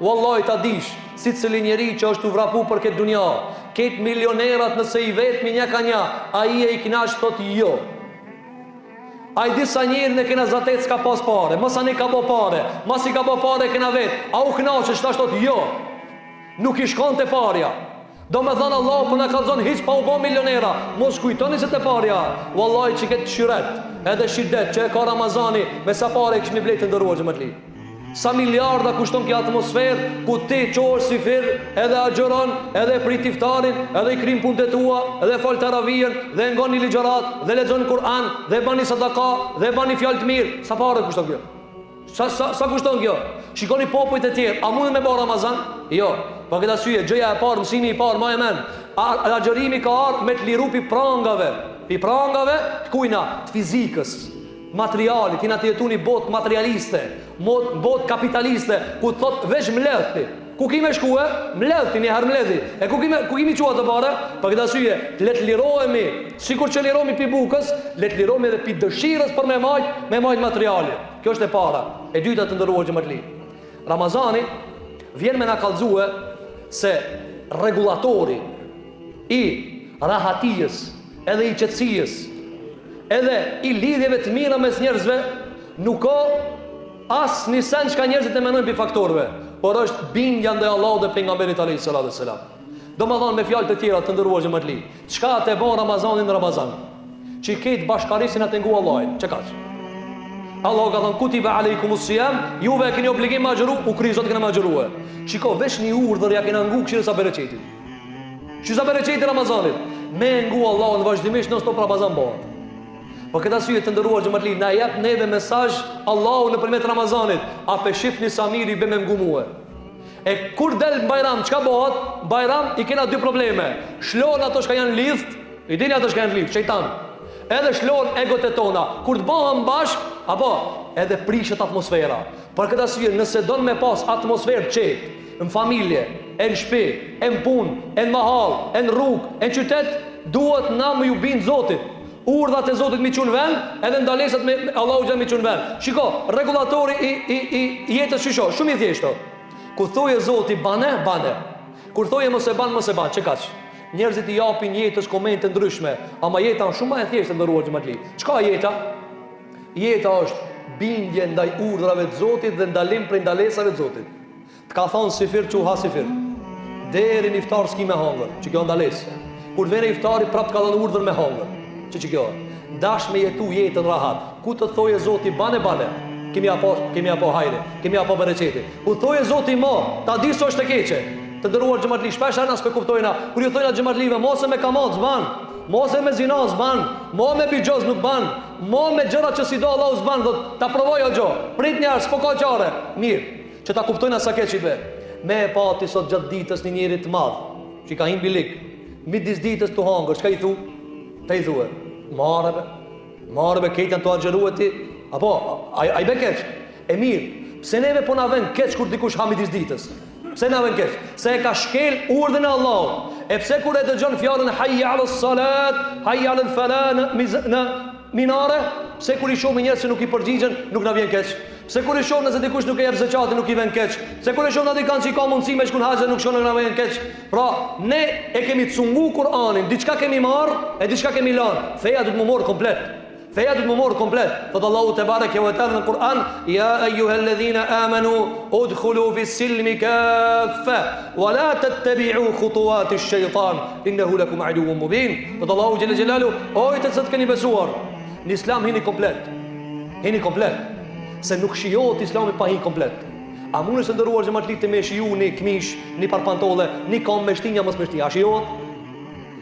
Wallahi ta dish, si cili njeri që është u vrapu për këtë dunja, këtë milionerat nëse i vetmi një ka një, ai e i knash thot jo. Ai disa njerë në kena zatet s'ka pas pare, mos ani ka bo pare, mos i ka bo pare kena vet, a u knaqe shtash thot jo. Nuk i shkon të parja. Do me thënë Allah për në kalzon hiq pa u bo milionera. Mos kujtoni se të parja. Wallahi që këtë shyret edhe shidet që e ka Ramazani, me sa pare këshmi blejt të ndërruar xhamatli. Sa miliarda kushton kjo atmosferë, ku ti qohër si firë, edhe agjeron, edhe prit iftarin, edhe i krim punët e tua, edhe fal taravijën, dhe ngon një ligjarat, dhe lexon Kur'an, dhe bani sadaka, dhe bani fjalë të mirë. Sa pare kushton kjo? Sa kushton kjo? Shikoni popujt e tjerë, a mundën me bërë Ramazan? Jo. Pa këtë asyje, gjëja e parë, mësimi i parë, ma e men, agjerimi ka ardhur me të liru pi prangave të kujna, të fizikës, materialit, tina të jetu një botë materialiste, botë kapitaliste, ku të thot veç mledhti. Ku kime shkue? Mledhti, një herë mledhi. E ku kime qua të pare? Pa këtë asyje, let lirohemi, sikur që lirohemi pi bukës, let lirohemi edhe pi dëshirës për me majt materialit. Kjo është e para. E dyta të ndëruar xhamatli. Ramazani vjen me na kallëzue se regulatori i rahatijës, edhe i qetësijës, edhe i lidhjeve të mira mes njerëzve, nuk ka as një sen që ka njerëzit e menojnë për faktorve, por është bindja ndaj Allahut dhe pejgamberit alayhis salam. Do më thonë me fjalë të tjera të ndëruar xhamatli, çka të bën Ramazanin Ramazan? Që ketë bashkarisin atë ngu Allahin, çka ka? Allah ka thënë kutiba aleikumus siyam, juve keni obligim me agjëru, u kri Zoti kena me agjërue. Shiko, veç një urdhër ja kena ngu këshirë sa bereqetit. Që sa bereqetit Ramazanit, me ngu Allahun vazhdimisht non stop Ramazan bëhet. Po këtë asyje të ndëruar xhamatli, na jep neve mesazh Allahu nëpërmjet Ramazanit, a pe shifni sa mirë i bëmë ngumue. E kur del Bajram, çka bëhet? Bajram i kena dy probleme. Shlon ato që janë lidht, i dini ato që janë lidht, shejtan. Edhe shlon egot e tona. Kur të bëhen bashk, apo edhe prishet atmosfera. Për këtë asyje, nëse don me pas atmosferë qetë, në familje, e në shtëpi, e në punë, e në mahall, e në rrugë, e në qytet, duhet na më ju bind Zotit. Urdhat e Zotit mi qun vend, edhe ndalesat me Allahu xhan mi qun vend. Shiko, regulatori i jetës shisho, shumë i thjeshtë. Kur thoje Zoti bane, bane. Kur thoje mos e ban, çe kaç. Njerëzit i japin jetës komente ndryshme, ama jeta është shumë më e thjeshtë ndëruar xhamatli. Çka jeta? Jeta është bindje ndaj urdhrave të Zotit dhe ndalim prej ndalesave të Zotit. Të ka thonë sifir që u ha sifir. Deri në iftar s'ki me hangër, që kjo ndalesë. Kur vene iftari prap ka dhënë urdhër me hangër. Që kjo dash me jetu jetën rahat. Ku të thoje Zoti bane, kemi apo hajre, kemi apo bereqeti. Ku thoje Zoti mo, ta di s'është e keqe. Të ndëruar xhamatli, shpesh ana s'pe kuptojna. Kur ju thojna xhamatlive, mos e me kamat s'ban, mos e me zina s'ban, mo me bigjoz nuk ban, mo me gjëra që si do Allahu s'ban, do ta provoj o xho. Prit një s'po ka qare. Mirë, që ta kuptojna sa keq i bë. Me e pati sot gjatë ditës një njeri të madh, që ka him bilik, midis ditës tu hangër, çka i thu? Ta i thue, marrëve kejtën të agjeru e ti, apo, a i be keq? E mirë, pse neve po na ven keq kur dikush ha midis ditës? Pse na ven keq? Se e ka shkel urdhën e Allahut. E pse kur e dëgjon fjalën hayya ala salat, hayya ala falah në minare, pse kur i shohim njerëz që nuk i përgjigjen, nuk na vjen keq? Pse kur i shohim nëse dikush nuk e jep zakatin, nuk i vjen keq? Pse kur i shohim atë kanë që ka mundësi me shkon haxhe, nuk shkon, nuk na vjen keq? Pra, ne e kemi cungu Kur'anin, diçka kemi marr, e diçka kemi lënë. Feja do të më morë komplet. Feja do të më morë komplet. Thot Allahu te bareke ve teala në Kur'an, ya ayyuhalladhina amanu udkhulu fis-silmi kaffa wa la tattabi'u khutuwati ash-shaytan innahu lakum aduwwun mubin. Thot Allahu jalla jalalu, o të cilët keni besuar, në Islam hini komplet. Hini komplet. Se nuk shijohet Islami pa hi komplet. A mund të ndëruar xhamatli të me shiju një këmish, një parpantolle, një kom me shtinja mos me shtinja, a shijohet?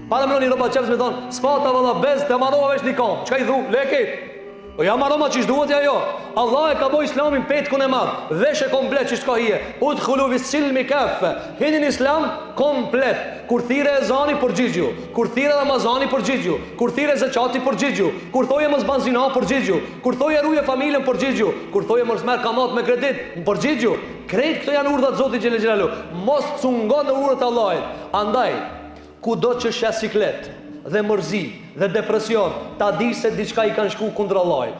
Para më në një roba qepës me thonë, spata valla bez, të amarova vesh një kom. Qka i dhu? Leket. O ja maroma që shduhet ja jo. Allah e ka bo Islamin petkun e madhë. Vesh e komplet që shka hije. Udkhulu fis-silmi kaffa. Hinin Islam komplet. Kur thire e zani përgjigju. Kur thire Ramazani përgjigju. Kur thire zeqati përgjigju. Kur thoje mos ban zina përgjigju. Kur thoje ruje familjen përgjigju. Kur thoje mos merr kamat me kredit përgjigju. Krejt këto janë urdhat Zotit xhelel xhelalu. Mos cungon në urdhat e Allahit. Andaj kudo që siklet dhe mërzi dhe depresion, ta di se diçka i kanë shku kundër Allahit.